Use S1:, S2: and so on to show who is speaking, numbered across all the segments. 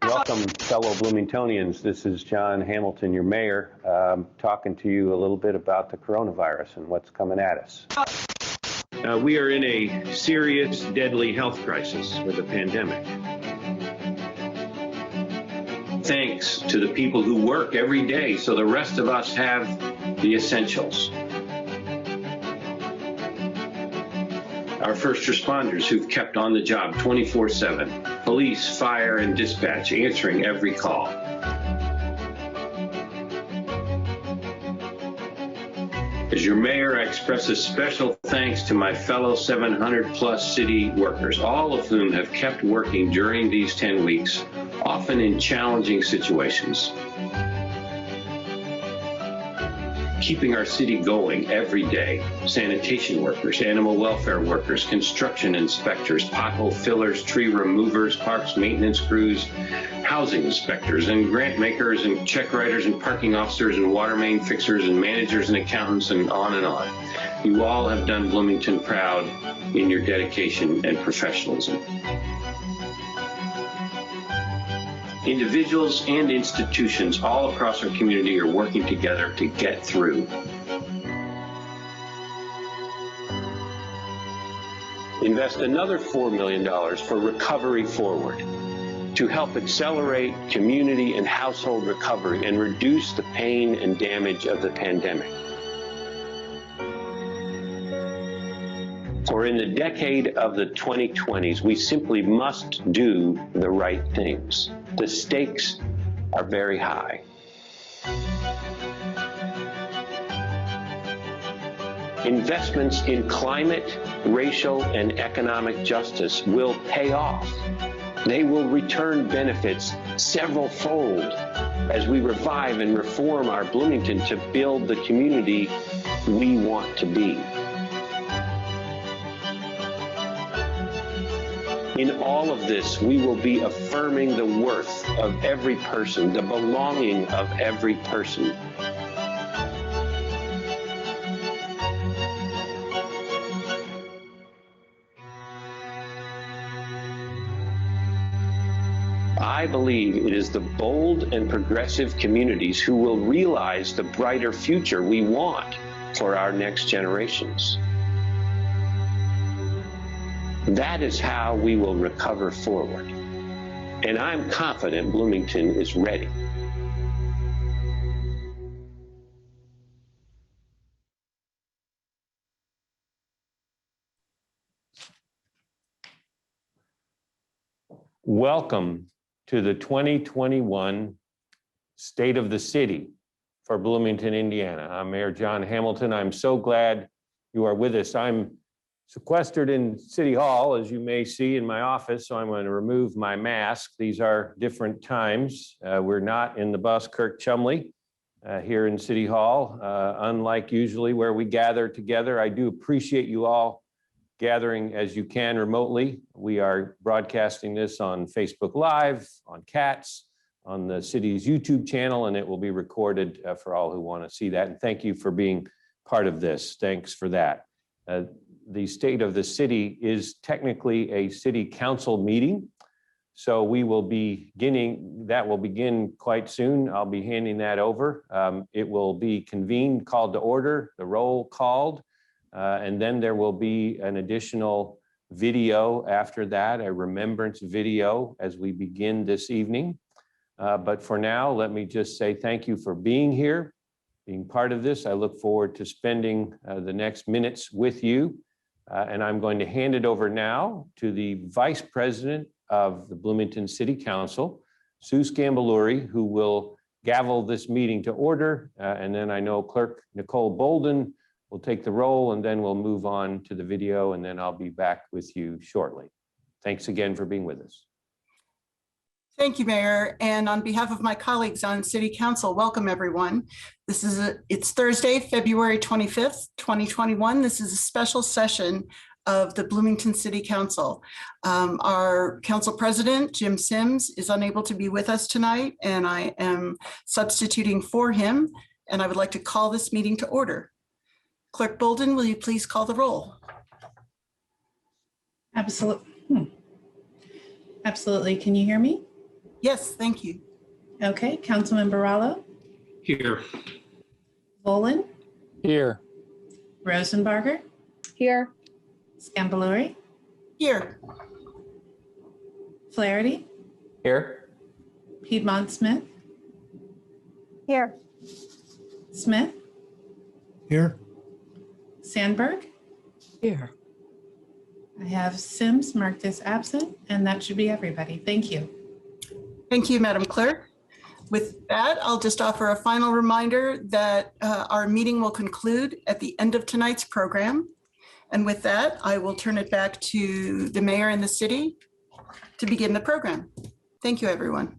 S1: Welcome, fellow Bloomingtonians. This is John Hamilton, your mayor, talking to you a little bit about the coronavirus and what's coming at us. We are in a serious, deadly health crisis with the pandemic. Thanks to the people who work every day so the rest of us have the essentials. Our first responders who've kept on the job 24/7. Police, fire, and dispatch answering every call. As your mayor, I express a special thanks to my fellow 700-plus city workers, all of whom have kept working during these 10 weeks, often in challenging situations. Keeping our city going every day. Sanitation workers, animal welfare workers, construction inspectors, pothole fillers, tree removers, parks maintenance crews, housing inspectors, and grant makers, and check writers, and parking officers, and water main fixers, and managers, and accountants, and on and on. You all have done Bloomington proud in your dedication and professionalism. Individuals and institutions all across our community are working together to get through. Invest another $4 million for Recovery Forward to help accelerate community and household recovery and reduce the pain and damage of the pandemic. For in the decade of the 2020s, we simply must do the right things. The stakes are very high. Investments in climate, racial, and economic justice will pay off. They will return benefits several-fold as we revive and reform our Bloomington to build the community we want to be. In all of this, we will be affirming the worth of every person, the belonging of every person. I believe it is the bold and progressive communities who will realize the brighter future we want for our next generations. That is how we will recover forward. And I'm confident Bloomington is ready. Welcome to the 2021 State of the City for Bloomington, Indiana. I'm Mayor John Hamilton. I'm so glad you are with us. I'm sequestered in City Hall, as you may see in my office, so I'm going to remove my mask. These are different times. We're not in the bus Kirk Chumley here in City Hall, unlike usually where we gather together. I do appreciate you all gathering as you can remotely. We are broadcasting this on Facebook Live, on CATS, on the city's YouTube channel, and it will be recorded for all who want to see that. And thank you for being part of this. Thanks for that. The State of the City is technically a city council meeting. So we will be that will begin quite soon. I'll be handing that over. It will be convened, called to order, the roll called, and then there will be an additional video after that, a remembrance video as we begin this evening. But for now, let me just say thank you for being here, being part of this. I look forward to spending the next minutes with you. And I'm going to hand it over now to the Vice President of the Bloomington City Council, Sue Scambaluri, who will gavel this meeting to order. And then I know Clerk Nicole Bolden will take the roll, and then we'll move on to the video, and then I'll be back with you shortly. Thanks again for being with us.
S2: Thank you, Mayor. And on behalf of my colleagues on City Council, welcome everyone. It's Thursday, February 25th, 2021. This is a special session of the Bloomington City Council. Our council president, Jim Sims, is unable to be with us tonight, and I am substituting for him, and I would like to call this meeting to order. Clerk Bolden, will you please call the roll?
S3: Absolutely. Absolutely. Can you hear me?
S2: Yes, thank you.
S3: Okay. Councilmember Rallo,
S4: Here.
S3: Volin,
S4: Here.
S3: Rosenbarger,
S5: Here.
S3: Scambalori,
S2: Here.
S3: Flaherty,
S4: Here.
S3: Piedmont Smith,
S5: Here.
S3: Smith,
S4: Here.
S3: Sandberg.
S4: Here.
S3: I have Sims marked as absent, and that should be everybody. Thank you.
S2: Thank you, Madam Clerk. With that, I'll just offer a final reminder that our meeting will conclude at the end of tonight's program. And with that, I will turn it back to the mayor and the city to begin the program. Thank you, everyone.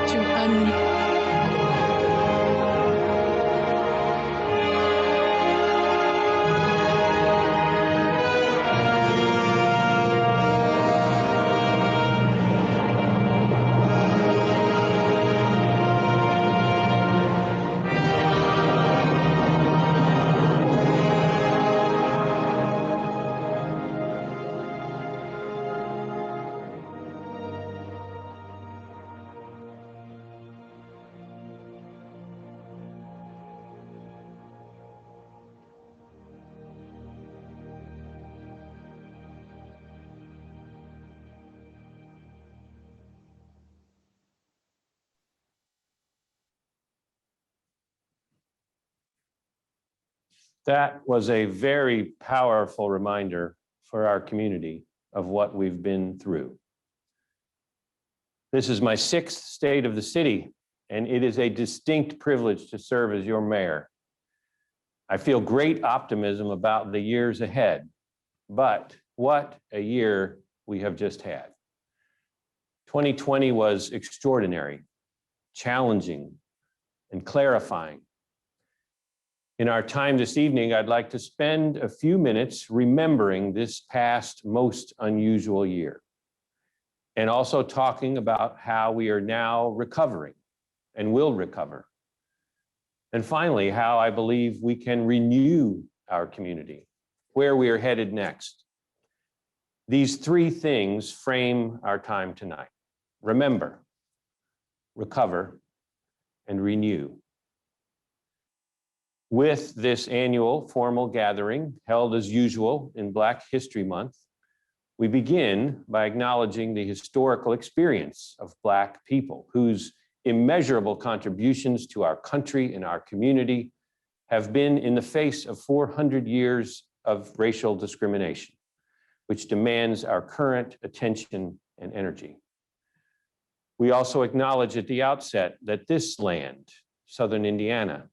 S5: To unmute.
S1: That was a very powerful reminder for our community of what we've been through. This is my 6th state of the city, and it is a distinct privilege to serve as your mayor. I feel great optimism about the years ahead, but what a year we have just had. 2020 was extraordinary, challenging, and clarifying. In our time this evening, I'd like to spend a few minutes remembering this past most unusual year, and also talking about how we are now recovering and will recover. And finally, how I believe we can renew our community, where we are headed next. These 3 things frame our time tonight: remember, recover, and renew. With this annual formal gathering held as usual in Black History Month, we begin by acknowledging the historical experience of Black people whose immeasurable contributions to our country and our community have been in the face of 400 years of racial discrimination, which demands our current attention and energy. We also acknowledge at the outset that this land, Southern Indiana,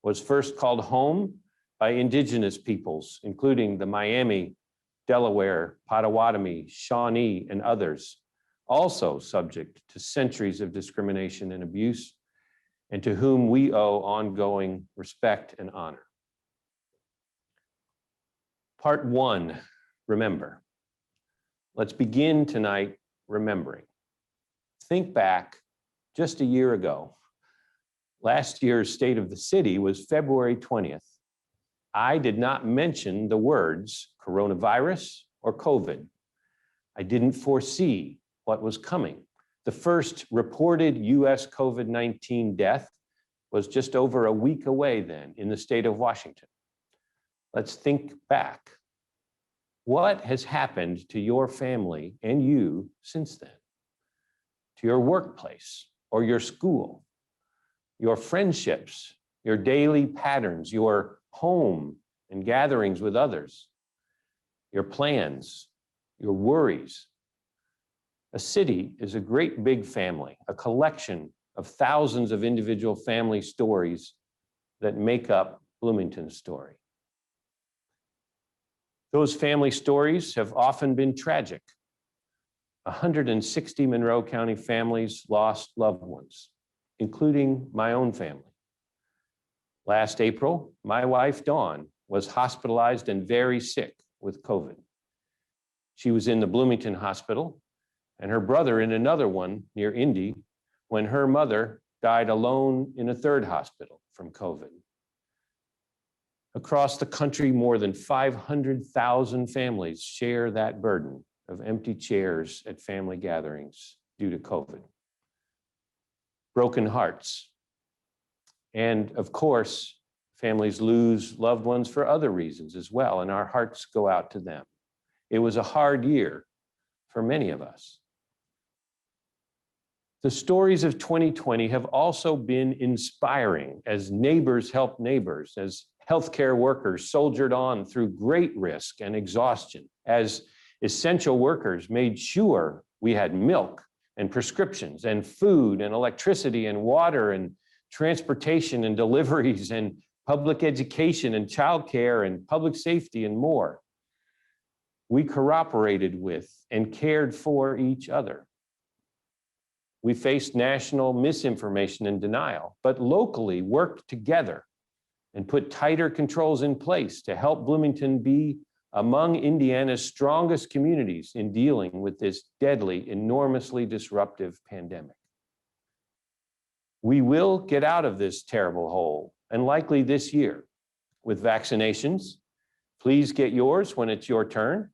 S1: was first called home by indigenous peoples, including the Miami, Delaware, Potawatomi, Shawnee, and others, also subject to centuries of discrimination and abuse, and to whom we owe ongoing respect and honor. Part 1, remember. Let's begin tonight remembering. Think back just a year ago. Last year's State of the City was February 20th. I did not mention the words coronavirus or COVID. I didn't foresee what was coming. The first reported US COVID-19 death was just over a week away then in the state of Washington. Let's think back. What has happened to your family and you since then? To your workplace or your school, your friendships, your daily patterns, your home and gatherings with others, your plans, your worries. A city is a great big family, a collection of thousands of individual family stories that make up Bloomington's story. Those family stories have often been tragic. 160 Monroe County families lost loved ones, including my own family. Last April, my wife, Dawn, was hospitalized and very sick with COVID. She was in the Bloomington hospital and her brother in another one near Indy when her mother died alone in a third hospital from COVID. Across the country, more than 500,000 families share that burden of empty chairs at family gatherings due to COVID. Broken hearts. And of course, families lose loved ones for other reasons as well, and our hearts go out to them. It was a hard year for many of us. The stories of 2020 have also been inspiring as neighbors helped neighbors, as healthcare workers soldiered on through great risk and exhaustion, as essential workers made sure we had milk and prescriptions and food and electricity and water and transportation and deliveries and public education and childcare and public safety and more. We cooperated with and cared for each other. We faced national misinformation and denial, but locally worked together and put tighter controls in place to help Bloomington be among Indiana's strongest communities in dealing with this deadly, enormously disruptive pandemic. We will get out of this terrible hole, and likely this year, with vaccinations. Please get yours when it's your turn.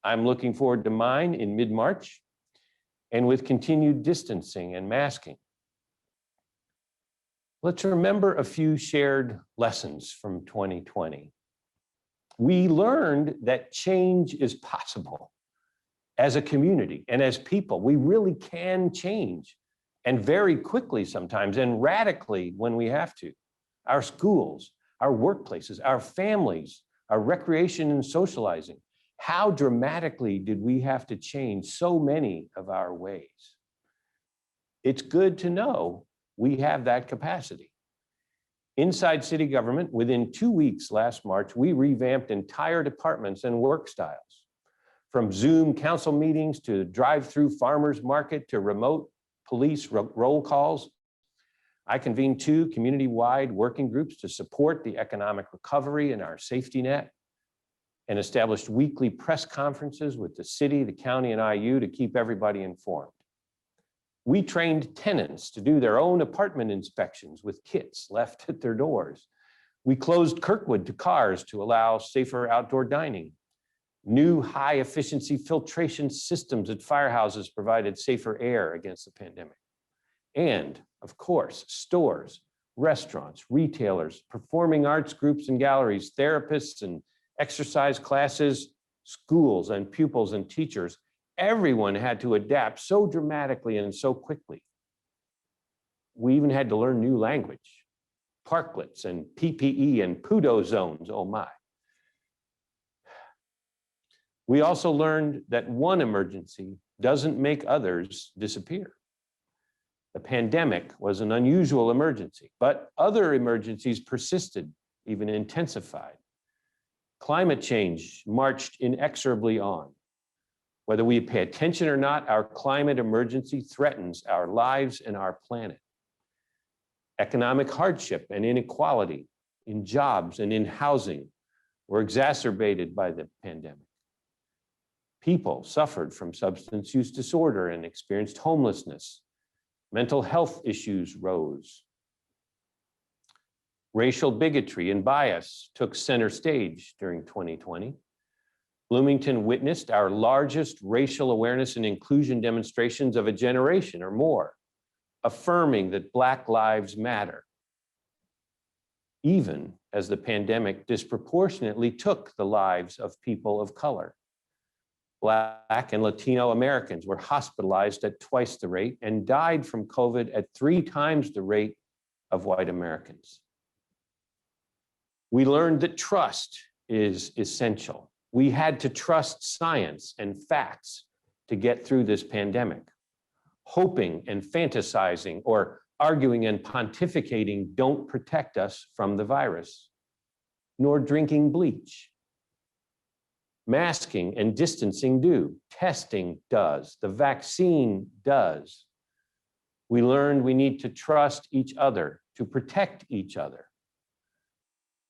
S1: I'm looking forward to mine in mid-March, and with continued distancing and masking. Let's remember a few shared lessons from 2020. We learned that change is possible as a community and as people. We really can change, and very quickly sometimes, and radically when we have to. Our schools, our workplaces, our families, our recreation and socializing. How dramatically did we have to change so many of our ways? It's good to know we have that capacity. Inside city government, within 2 weeks last March, we revamped entire departments and work styles. From Zoom council meetings to drive-through farmers market to remote police roll calls. I convened 2 community-wide working groups to support the economic recovery and our safety net, and established weekly press conferences with the city, the county, and IU to keep everybody informed. We trained tenants to do their own apartment inspections with kits left at their doors. We closed Kirkwood to cars to allow safer outdoor dining. New high-efficiency filtration systems at firehouses provided safer air against the pandemic. And, of course, stores, restaurants, retailers, performing arts groups and galleries, therapists and exercise classes, schools and pupils and teachers, everyone had to adapt so dramatically and so quickly. We even had to learn new language, parklets and PPE and PUDO zones, oh my. We also learned that one emergency doesn't make others disappear. The pandemic was an unusual emergency, but other emergencies persisted, even intensified. Climate change marched inexorably on. Whether we pay attention or not, our climate emergency threatens our lives and our planet. Economic hardship and inequality in jobs and in housing were exacerbated by the pandemic. People suffered from substance use disorder and experienced homelessness. Mental health issues rose. Racial bigotry and bias took center stage during 2020. Bloomington witnessed our largest racial awareness and inclusion demonstrations of a generation or more, affirming that Black lives matter, even as the pandemic disproportionately took the lives of people of color. Black and Latino Americans were hospitalized at twice the rate and died from COVID at 3 times the rate of white Americans. We learned that trust is essential. We had to trust science and facts to get through this pandemic. Hoping and fantasizing or arguing and pontificating don't protect us from the virus, nor drinking bleach. Masking and distancing do. Testing does. The vaccine does. We learned we need to trust each other to protect each other.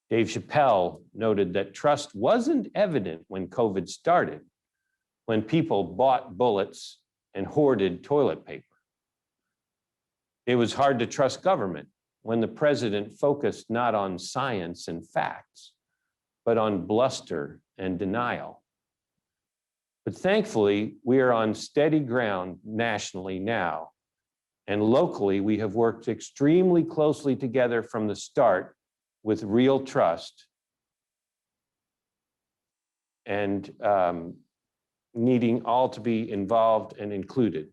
S1: Dave Chappelle noted that trust wasn't evident when COVID started, when people bought bullets and hoarded toilet paper. It was hard to trust government when the president focused not on science and facts, but on bluster and denial. But thankfully, we are on steady ground nationally now, and locally we have worked extremely closely together from the start with real trust and needing all to be involved and included,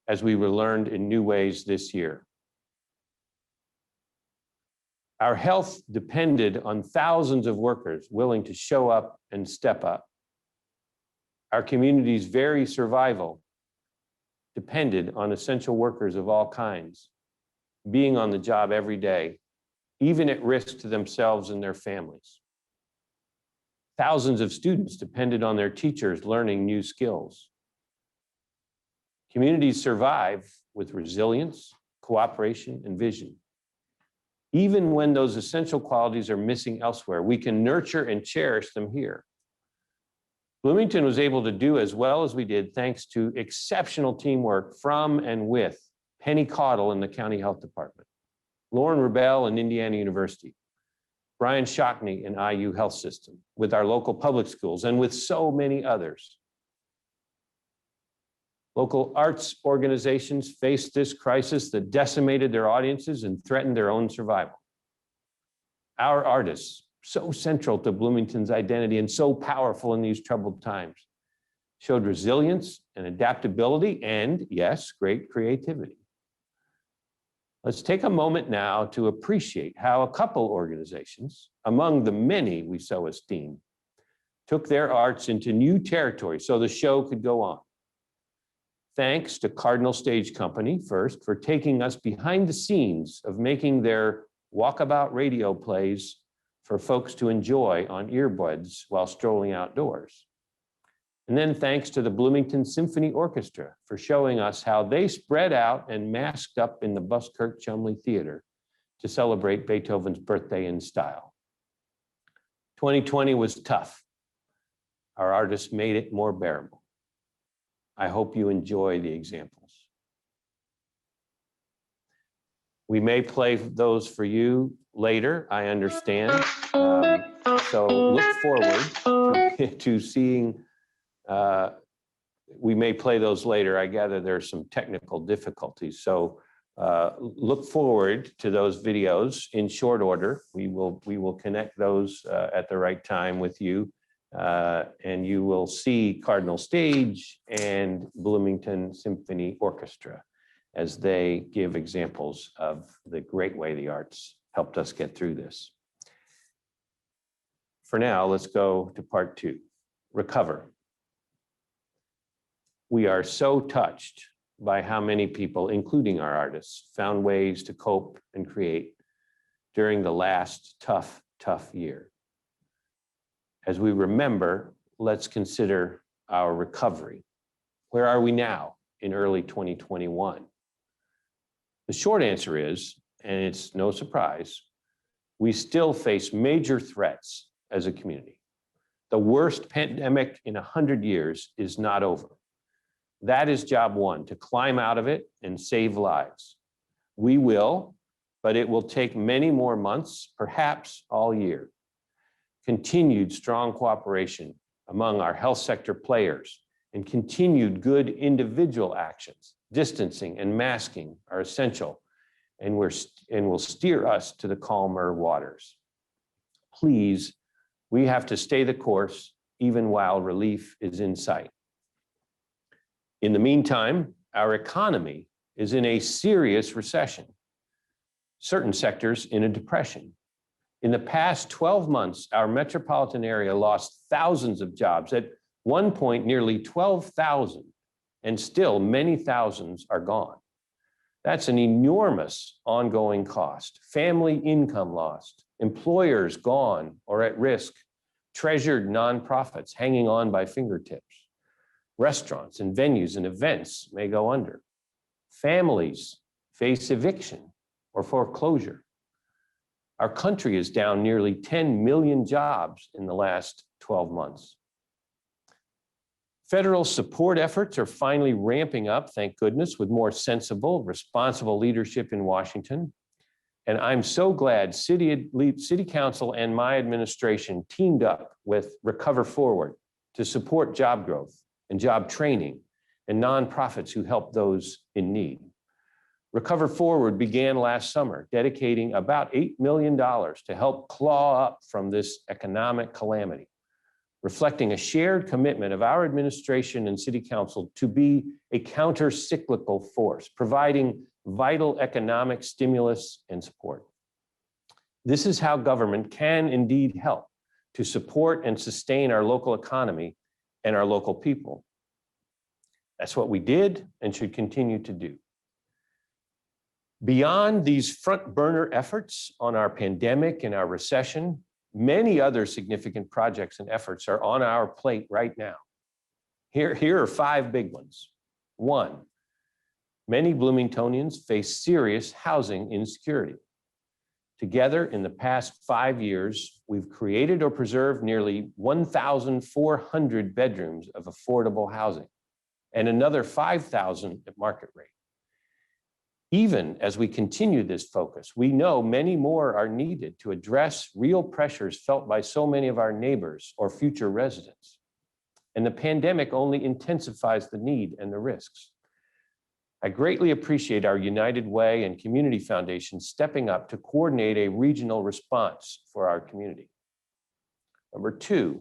S1: as we were learned in new ways this year. Our health depended on thousands of workers willing to show up and step up. Our community's very survival depended on essential workers of all kinds, being on the job every day, even at risk to themselves and their families. Thousands of students depended on their teachers learning new skills. Communities survive with resilience, cooperation, and vision. Even when those essential qualities are missing elsewhere, we can nurture and cherish them here. Bloomington was able to do as well as we did thanks to exceptional teamwork from and with Penny Caudle in the County Health Department, Lauren Rebell in Indiana University, Brian Shockney in IU Health System, with our local public schools, and with so many others. Local arts organizations faced this crisis that decimated their audiences and threatened their own survival. Our artists, so central to Bloomington's identity and so powerful in these troubled times, showed resilience and adaptability and, yes, great creativity. Let's take a moment now to appreciate how a couple organizations, among the many we so esteem, took their arts into new territory so the show could go on. Thanks to Cardinal Stage Company, first, for taking us behind the scenes of making their walkabout radio plays for folks to enjoy on earbuds while strolling outdoors. And then thanks to the Bloomington Symphony Orchestra for showing us how they spread out and masked up in the Buskirk Chumley Theater to celebrate Beethoven's birthday in style. 2020 was tough. Our artists made it more bearable. I hope you enjoy the examples. We may play those for you later, I understand. So look forward to seeing, we may play those later. I gather there's some technical difficulties. So look forward to those videos in short order. We will connect those at the right time with you. And you will see Cardinal Stage and Bloomington Symphony Orchestra as they give examples of the great way the arts helped us get through this. For now, let's go to part 2, recover. We are so touched by how many people, including our artists, found ways to cope and create during the last tough year. As we remember, let's consider our recovery. Where are we now in early 2021? The short answer is, and it's no surprise, we still face major threats as a community. The worst pandemic in 100 years is not over. That is job one, to climb out of it and save lives. We will, but it will take many more months, perhaps all year. continued strong cooperation among our health sector players, and continued good individual actions, distancing and masking are essential and will steer us to the calmer waters. Please, we have to stay the course even while relief is in sight. In the meantime, our economy is in a serious recession. Certain sectors in a depression. In the past 12 months, our metropolitan area lost thousands of jobs. At one point, nearly 12,000, and still many thousands are gone. That's an enormous ongoing cost. Family income lost, employers gone or at risk, treasured nonprofits hanging on by fingertips. Restaurants and venues and events may go under. Families face eviction or foreclosure. Our country is down nearly 10 million jobs in the last 12 months. Federal support efforts are finally ramping up, thank goodness, with more sensible, responsible leadership in Washington. And I'm so glad City Council and my administration teamed up with Recover Forward to support job growth and job training and nonprofits who help those in need. Recover Forward began last summer, dedicating about $8 million to help claw up from this economic calamity, reflecting a shared commitment of our administration and City Council to be a counter-cyclical force, providing vital economic stimulus and support. This is how government can indeed help to support and sustain our local economy and our local people. That's what we did and should continue to do. Beyond these front burner efforts on our pandemic and our recession, many other significant projects and efforts are on our plate right now. Here are 5 big ones. 1, many Bloomingtonians face serious housing insecurity. Together, in the past 5 years, we've created or preserved nearly 1,400 bedrooms of affordable housing and another 5,000 at market rate. Even as we continue this focus, we know many more are needed to address real pressures felt by so many of our neighbors or future residents. And the pandemic only intensifies the need and the risks. I greatly appreciate our United Way and Community Foundation stepping up to coordinate a regional response for our community. Number 2,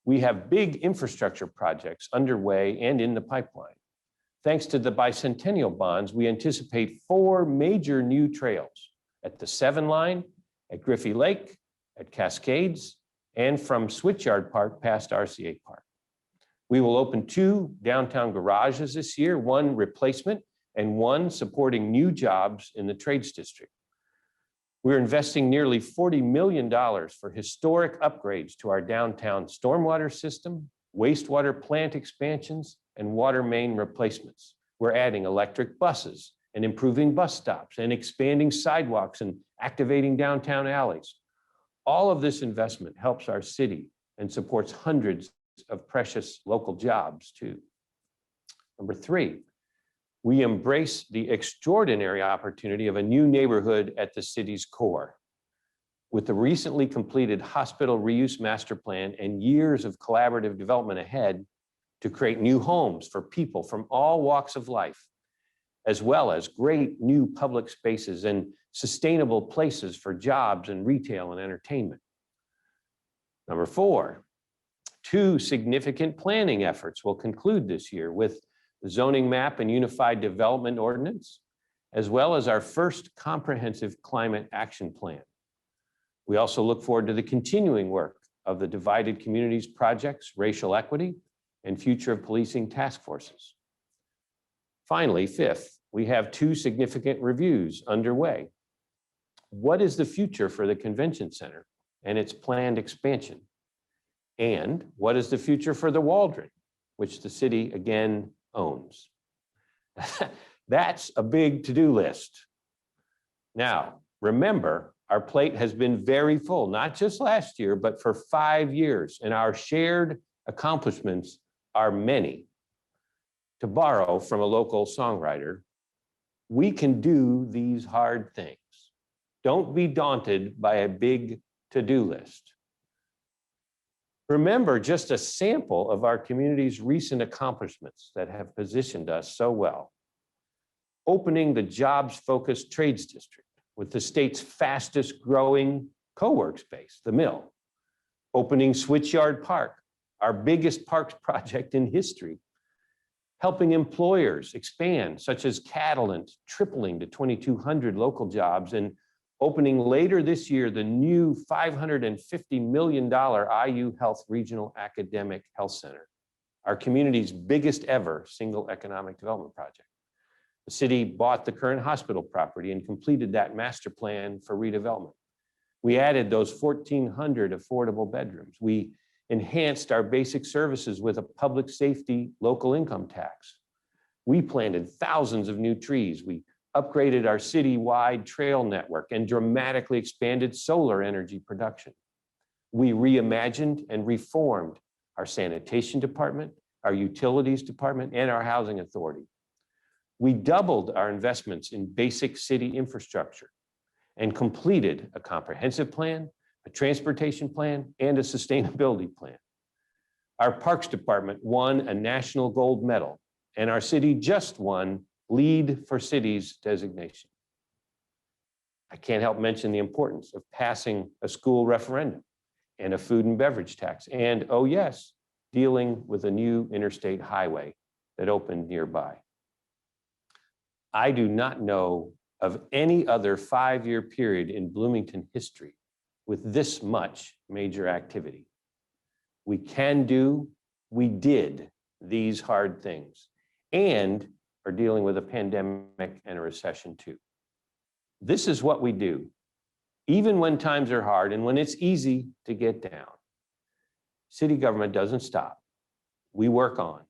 S1: we have big infrastructure projects underway and in the pipeline. Thanks to the bicentennial bonds, we anticipate 4 major new trails at the 7 line, at Griffey Lake, at Cascades, and from Switchyard Park past RCA Park. We will open 2 downtown garages this year, 1 replacement and 1 supporting new jobs in the trades district. We're investing nearly $40 million for historic upgrades to our downtown stormwater system, wastewater plant expansions, and water main replacements. We're adding electric buses and improving bus stops and expanding sidewalks and activating downtown alleys. All of this investment helps our city and supports hundreds of precious local jobs too. Number 3, we embrace the extraordinary opportunity of a new neighborhood at the city's core. With the recently completed hospital reuse master plan and years of collaborative development ahead, to create new homes for people from all walks of life, as well as great new public spaces and sustainable places for jobs and retail and entertainment. Number 4, 2 significant planning efforts will conclude this year with the zoning map and unified development ordinance, as well as our first comprehensive climate action plan. We also look forward to the continuing work of the Divided Communities Projects, Racial Equity, and Future of Policing task forces. Finally, 5th, we have 2 significant reviews underway. What is the future for the convention center and its planned expansion? And what is the future for the Waldron, which the city again owns? That's a big to-do list. Now, remember, our plate has been very full, not just last year, but for 5 years, and our shared accomplishments are many. To borrow from a local songwriter, we can do these hard things. Don't be daunted by a big to-do list. Remember just a sample of our community's recent accomplishments that have positioned us so well. Opening the jobs-focused trades district with the state's fastest growing co-work space, the Mill. Opening Switchyard Park, our biggest parks project in history. Helping employers expand, such as Catalent, tripling to 2,200 local jobs, and opening later this year the new $550 million IU Health Regional Academic Health Center, our community's biggest ever single economic development project. The city bought the current hospital property and completed that master plan for redevelopment. We added those 1,400 affordable bedrooms. We enhanced our basic services with a public safety local income tax. We planted thousands of new trees. We upgraded our city-wide trail network and dramatically expanded solar energy production. We reimagined and reformed our sanitation department, our utilities department, and our housing authority. We doubled our investments in basic city infrastructure and completed a comprehensive plan, a transportation plan, and a sustainability plan. Our Parks Department won a national gold medal, and our city just won Lead for Cities designation. I can't help mention the importance of passing a school referendum and a food and beverage tax, and oh yes, dealing with a new interstate highway that opened nearby. I do not know of any other 5-year period in Bloomington history with this much major activity. We can do, we did these hard things, and are dealing with a pandemic and a recession too. This is what we do, even when times are hard and when it's easy to get down. City government doesn't stop. We work on.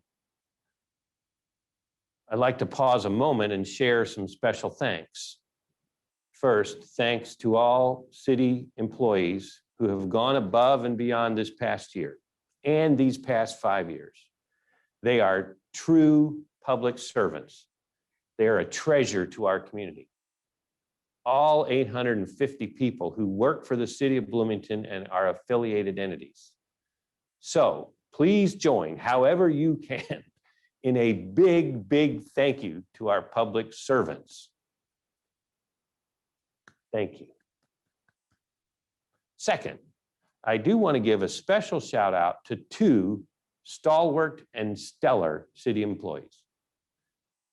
S1: I'd like to pause a moment and share some special thanks. First, thanks to all city employees who have gone above and beyond this past year and these past 5 years. They are true public servants. They are a treasure to our community. All 850 people who work for the city of Bloomington and our affiliated entities. So please join, however you can, in a big, big thank you to our public servants. Thank you. Second, I do want to give a special shout out to 2 stalwart and stellar city employees.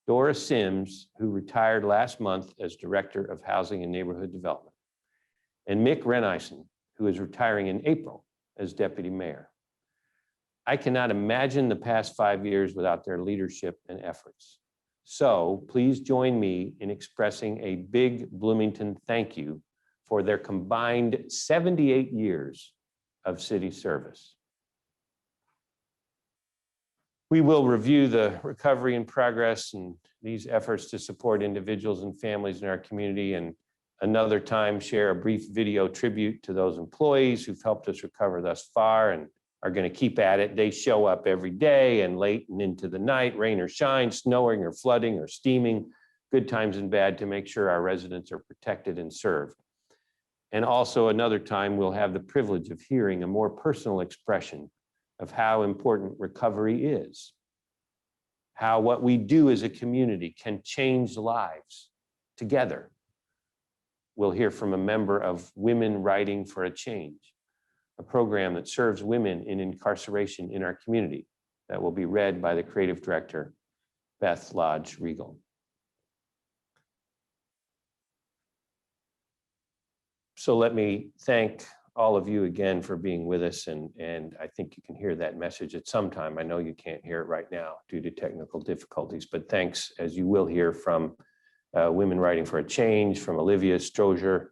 S1: Dora Sims, who retired last month as Director of Housing and Neighborhood Development, and Mick Renison, who is retiring in April as Deputy Mayor. I cannot imagine the past 5 years without their leadership and efforts. So please join me in expressing a big Bloomington thank you for their combined 78 years of city service. We will review the recovery and progress and these efforts to support individuals and families in our community, and another time share a brief video tribute to those employees who've helped us recover thus far and are going to keep at it. They show up every day and late and into the night, rain or shine, snowing or flooding or steaming, good times and bad, to make sure our residents are protected and served. And also another time we'll have the privilege of hearing a more personal expression of how important recovery is, how what we do as a community can change lives together. We'll hear from a member of Women Writing for a Change, a program that serves women in incarceration in our community that will be read by the creative director, Beth Lodge Regal. So let me thank all of you again for being with us, and I think you can hear that message at some time. I know you can't hear it right now due to technical difficulties, but thanks, as you will hear from Women Writing for a Change, from Olivia Strozier,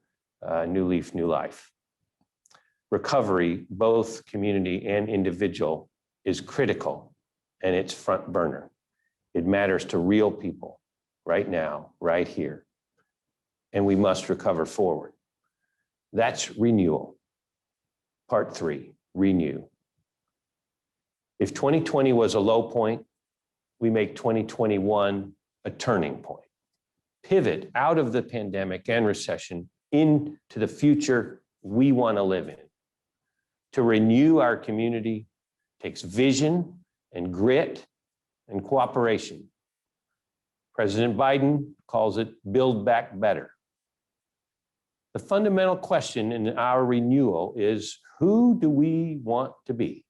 S1: New Leaf, New Life. Recovery, both community and individual, is critical, and it's front burner. It matters to real people right now, right here, and we must recover forward. That's renewal. Part 3, renew. If 2020 was a low point, we make 2021 a turning point. Pivot out of the pandemic and recession into the future we want to live in. To renew our community takes vision and grit and cooperation. President Biden calls it Build Back Better. The fundamental question in our renewal is, who do we want to be?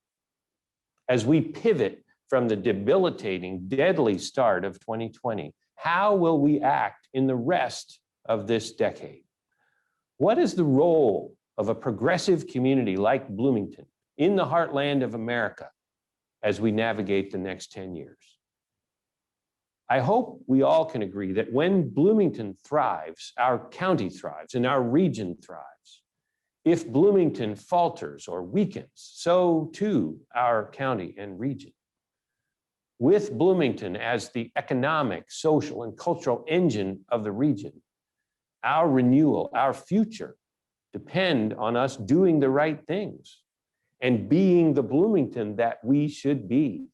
S1: As we pivot from the debilitating, deadly start of 2020, how will we act in the rest of this decade? What is the role of a progressive community like Bloomington in the heartland of America as we navigate the next 10 years? I hope we all can agree that when Bloomington thrives, our county thrives and our region thrives. If Bloomington falters or weakens, so too our county and region. With Bloomington as the economic, social, and cultural engine of the region, our renewal, our future depend on us doing the right things and being the Bloomington that we should be.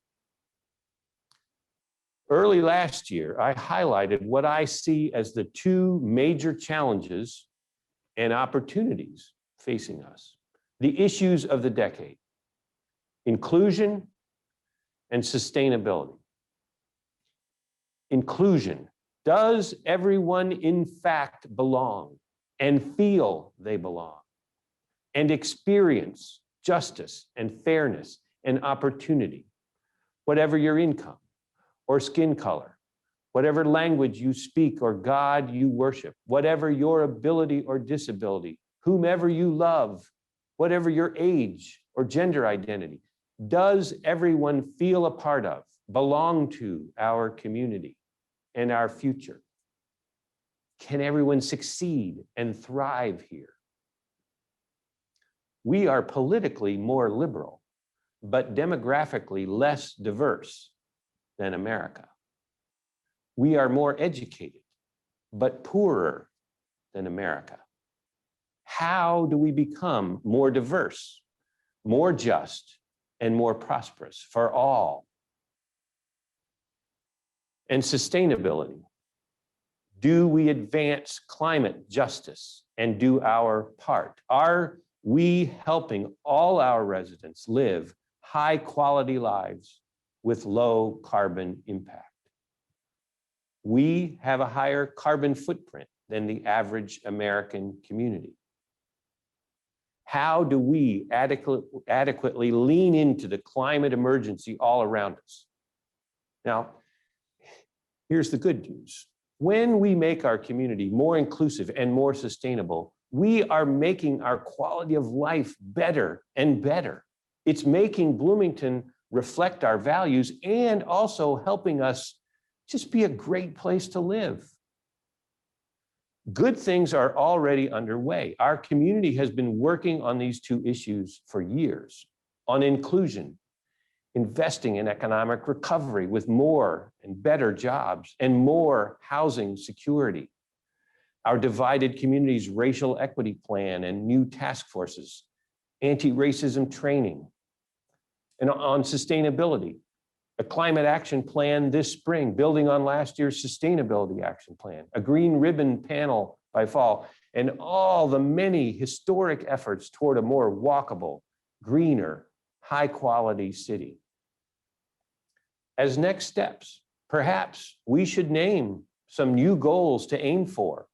S1: Early last year, I highlighted what I see as the two major challenges and opportunities facing us, the issues of the decade: inclusion and sustainability. Inclusion. Does everyone in fact belong and feel they belong and experience justice and fairness and opportunity, whatever your income or skin color, whatever language you speak or God you worship, whatever your ability or disability, whomever you love, whatever your age or gender identity? Does everyone feel a part of, belong to our community and our future? Can everyone succeed and thrive here? We are politically more liberal, but demographically less diverse than America. We are more educated, but poorer than America. How do we become more diverse, more just, and more prosperous for all? And sustainability. Do we advance climate justice and do our part? Are we helping all our residents live high quality lives with low carbon impact? We have a higher carbon footprint than the average American community. How do we adequately lean into the climate emergency all around us? Now, here's the good news. When we make our community more inclusive and more sustainable, we are making our quality of life better and better. It's making Bloomington reflect our values and also helping us just be a great place to live. Good things are already underway. Our community has been working on these two issues for years, on inclusion, investing in economic recovery with more and better jobs and more housing security. Our divided communities racial equity plan and new task forces, anti-racism training, and on sustainability, a climate action plan this spring, building on last year's sustainability action plan, a green ribbon panel by fall, and all the many historic efforts toward a more walkable, greener, high quality city. As next steps, perhaps we should name some new goals to aim for,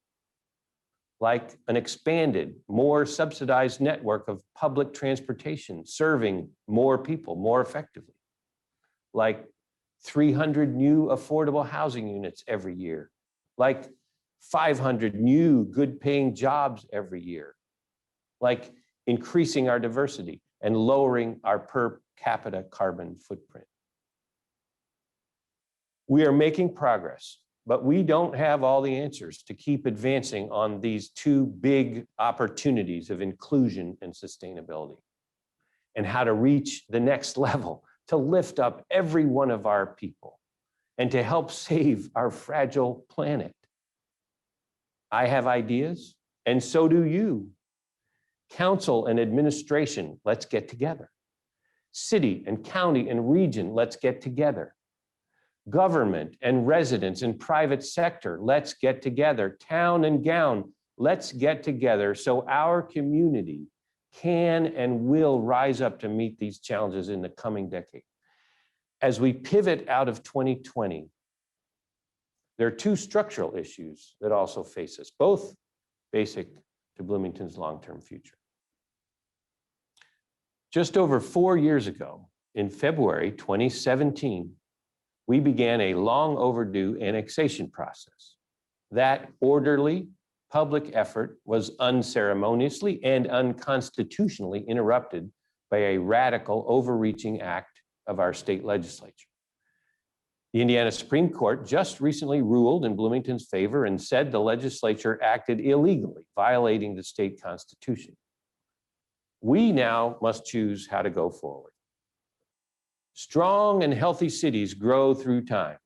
S1: like an expanded, more subsidized network of public transportation serving more people more effectively, like 300 new affordable housing units every year, like 500 new good paying jobs every year, like increasing our diversity and lowering our per capita carbon footprint. We are making progress, but we don't have all the answers to keep advancing on these two big opportunities of inclusion and sustainability, and how to reach the next level to lift up every one of our people and to help save our fragile planet. I have ideas, and so do you. Council and administration, let's get together. City and county and region, let's get together. Government and residents and private sector, let's get together. Town and gown, let's get together so our community can and will rise up to meet these challenges in the coming decade. As we pivot out of 2020, there are two structural issues that also face us, both basic to Bloomington's long-term future. Just over 4 years ago, in February 2017, we began a long overdue annexation process. That orderly public effort was unceremoniously and unconstitutionally interrupted by a radical overreaching act of our state legislature. The Indiana Supreme Court just recently ruled in Bloomington's favor and said the legislature acted illegally, violating the state constitution. We now must choose how to go forward. Strong and healthy cities grow through time.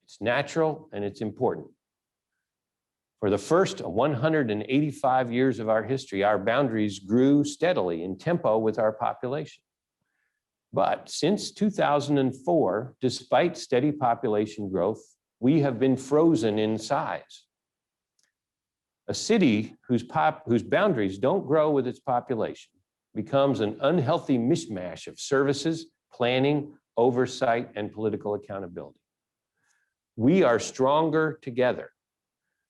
S1: It's natural and it's important. For the first 185 years of our history, our boundaries grew steadily in tempo with our population. But since 2004, despite steady population growth, we have been frozen in size. A city whose boundaries don't grow with its population becomes an unhealthy mishmash of services, planning, oversight, and political accountability. We are stronger together.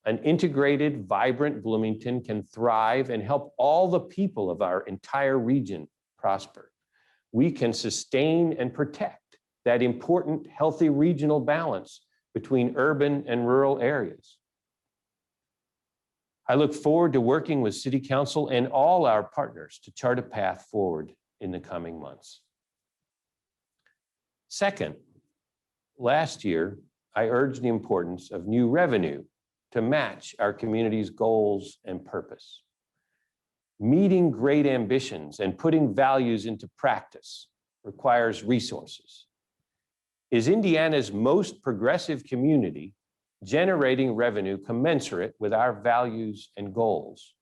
S1: An integrated, vibrant Bloomington can thrive and help all the people of our entire region prosper. We can sustain and protect that important, healthy regional balance between urban and rural areas. I look forward to working with City Council and all our partners to chart a path forward in the coming months. Second, last year, I urged the importance of new revenue to match our community's goals and purpose. Meeting great ambitions and putting values into practice requires resources. Is Indiana's most progressive community generating revenue commensurate with our values and goals?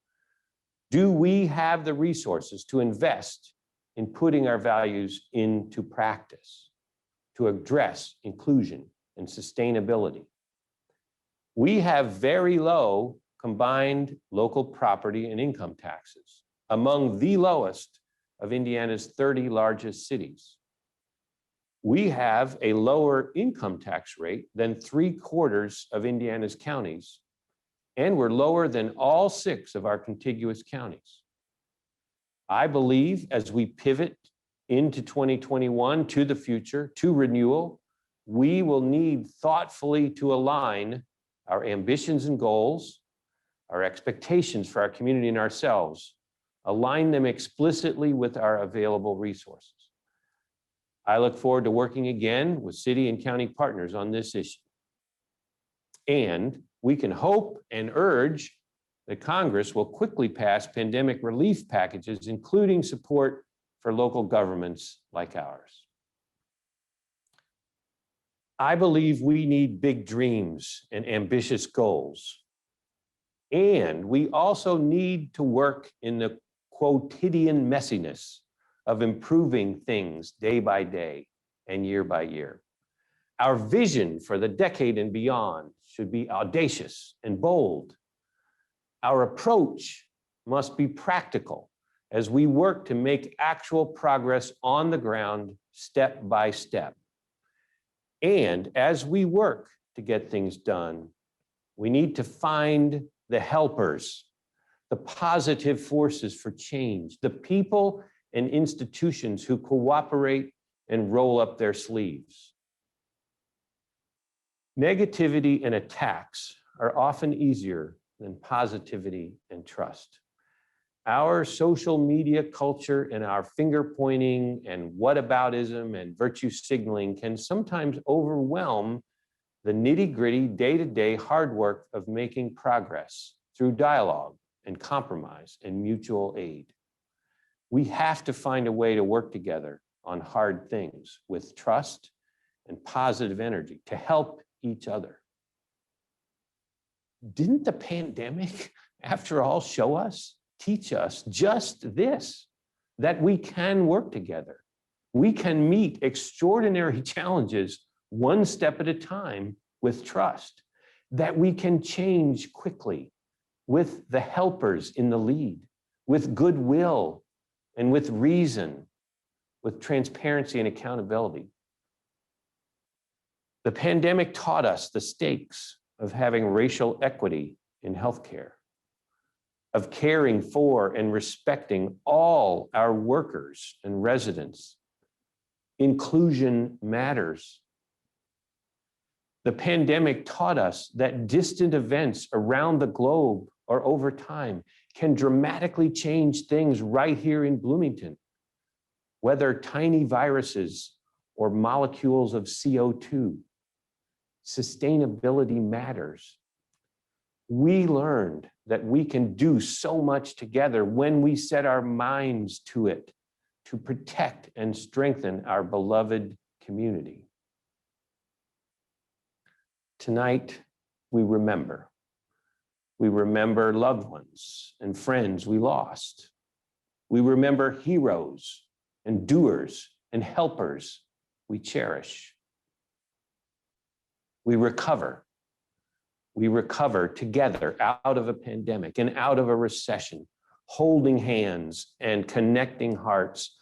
S1: Do we have the resources to invest in putting our values into practice to address inclusion and sustainability? We have very low combined local property and income taxes, among the lowest of Indiana's 30 largest cities. We have a lower income tax rate than 3/4 of Indiana's counties, and we're lower than all 6 of our contiguous counties. I believe as we pivot into 2021 to the future, to renewal, we will need thoughtfully to align our ambitions and goals, our expectations for our community and ourselves, align them explicitly with our available resources. I look forward to working again with city and county partners on this issue. And we can hope and urge that Congress will quickly pass pandemic relief packages, including support for local governments like ours. I believe we need big dreams and ambitious goals. And we also need to work in the quotidian messiness of improving things day by day and year by year. Our vision for the decade and beyond should be audacious and bold. Our approach must be practical as we work to make actual progress on the ground step by step. And as we work to get things done, we need to find the helpers, the positive forces for change, the people and institutions who cooperate and roll up their sleeves. Negativity and attacks are often easier than positivity and trust. Our social media culture and our finger pointing and whataboutism and virtue signaling can sometimes overwhelm the nitty-gritty, day-to-day hard work of making progress through dialogue and compromise and mutual aid. We have to find a way to work together on hard things with trust and positive energy to help each other. Didn't the pandemic, after all, teach us just this, that we can work together. We can meet extraordinary challenges one step at a time with trust, that we can change quickly with the helpers in the lead, with goodwill and with reason, with transparency and accountability. The pandemic taught us the stakes of having racial equity in healthcare, of caring for and respecting all our workers and residents. Inclusion matters. The pandemic taught us that distant events around the globe or over time can dramatically change things right here in Bloomington, whether tiny viruses or molecules of CO2. Sustainability matters. We learned that we can do so much together when we set our minds to it, to protect and strengthen our beloved community. Tonight, we remember. We remember loved ones and friends we lost. We remember heroes and doers and helpers we cherish. We recover. We recover together out of a pandemic and out of a recession, holding hands and connecting hearts,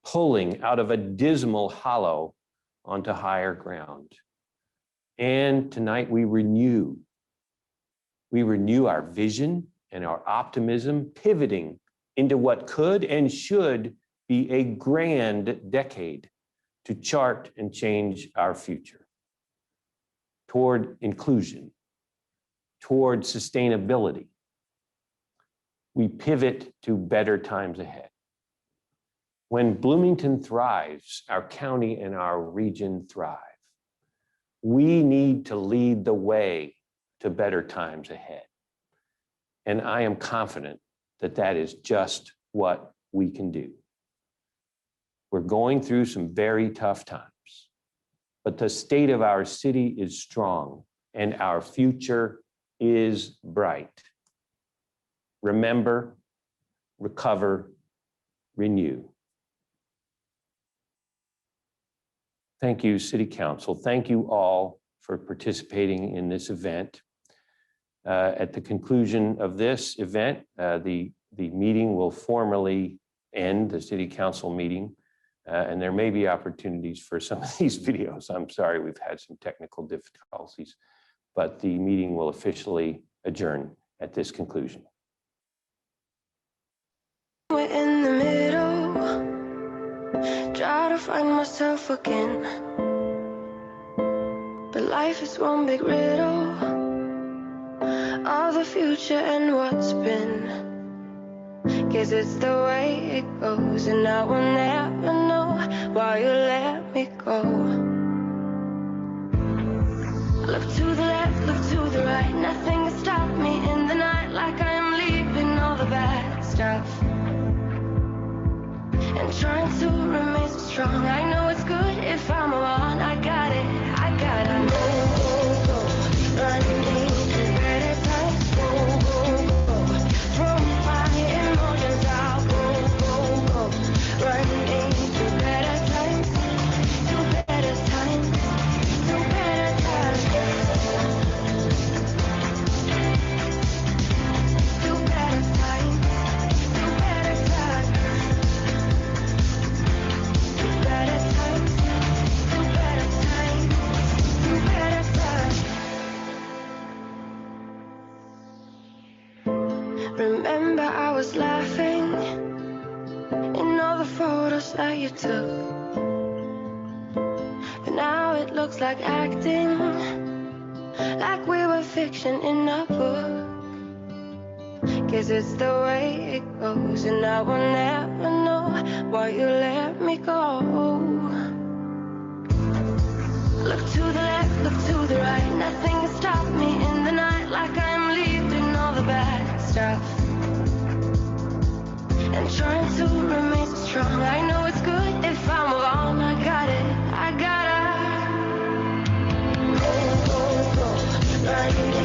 S1: pulling out of a dismal hollow onto higher ground. And tonight we renew. We renew our vision and our optimism, pivoting into what could and should be a grand decade to chart and change our future toward inclusion, toward sustainability. We pivot to better times ahead. When Bloomington thrives, our county and our region thrive. We need to lead the way to better times ahead. And I am confident that that is just what we can do. We're going through some very tough times, but the state of our city is strong and our future is bright. Remember, recover, renew. Thank you, City Council. Thank you all for participating in this event. At the conclusion of this event, the meeting will formally end, the City Council meeting, and there may be opportunities for some of these videos. I'm sorry, we've had some technical difficulties, but the meeting will officially adjourn at this conclusion.
S6: We're in the middle, try to find myself again, but life is one big riddle of the future and what's been. Guess it's the way it goes, and I will never know why you let me go. Look to the left, look to the right, nothing can stop me in the night, like I am leaving all the bad stuff and trying to remain so strong. I know it's good if I'm alone. I got it, I got it. Go, go, go, running into better times. Go, go, go, throw my emotions out. Go, go, go, running into better times. To better times, to better times. To better times, to better times. Better times, to better times, to better times. Remember, I was laughing in all the photos that you took, but now it looks like acting, like we were fiction in a book. Guess it's the way it goes, and I will never know why you let me go. Look to the left, look to the right, nothing can stop me in the night, like I'm leaving all the bad stuff and trying to remain so strong. I know it's good if I'm alone. I got it, I gotta go, go, go, running